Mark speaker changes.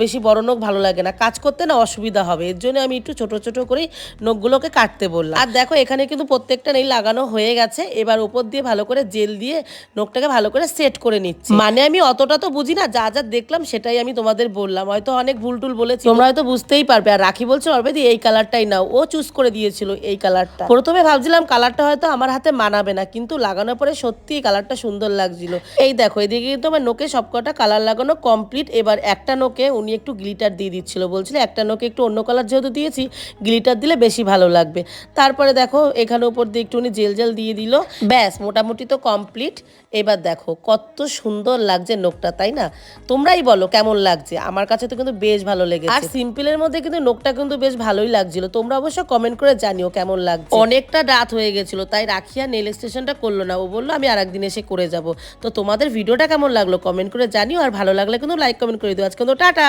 Speaker 1: বেশি বড় নখ ভালো লাগে না, কাজ করতে না অসুবিধা হবে, এর জন্য আমি একটু ছোট ছোট করেই নখগুলোকে কাটতে বললাম। আর দেখো এখানে কিন্তু প্রত্যেকটা নেইল লাগানো হয়ে গেছে, এবার উপর দিয়ে ভালো করে জেল দিয়ে নখটাকে ভালো করে সেট করে নিচ্ছি। মানে আমি অতটা তো বুঝি না, যা যা দেখলাম সেটাই আমি তোমাদের বললাম, হয়তো অনেক ভুল টুল বলেছি, তোমরা হয়তো বুঝতেই পারবে। আর রাখি বলছে অর্বেদি এই কালারটাই নাও, ও চুজ করে দিয়েছিল এই কালারটা। প্রথমে ভাবছিলাম কালারটা হয়তো আমার হাতে মানাবে না, কিন্তু লাগানোর পরে সত্যি কালারটা সুন্দর লাগছিল। এই দেখো এদিকে কিন্তু আমার নোকে সবকটা কালার লাগানো কমপ্লিট। এবার একটা নোকে উনি একটু গ্লিটার দিয়ে দিচ্ছিল, বলছিল একটা নোকে একটু অন্য কালার যেহেতু দিয়েছি গ্লিটার দিলে বেশি ভালো লাগবে। তারপরে দেখো এখানে উপর দিয়ে একটু উনি জেল জেল দিয়ে দিল, ব্যাস মোটামুটি তো কমপ্লিট। এবার দেখো কত সুন্দর লাগছে নোকটা, তাই না? তোমরাই বলো কেমন লাগছে, আমার কাছে তো কিন্তু বেশ ভালো লেগেছে। আর সিম্পলের মধ্যে কিন্তু নোকটা কিন্তু বেশ ভালোই লাগছিল, তোমরা অবশ্য কমেন্ট করে জানিও কেমন লাগছে। অনেকটা রাত হয়ে গেছিল, তাই রাখি আর নেল এক্সটেনশনটা করলো না, ও বললো আমি আরেকদিন এসে করে যাব। তো তোমাদের ভিডিওটা কেমন লাগলো কমেন্ট করে জানিও, আর ভালো লাগলে কিন্তু লাইক কমেন্ট করে দিও। আজকে কিন্তু টাটা।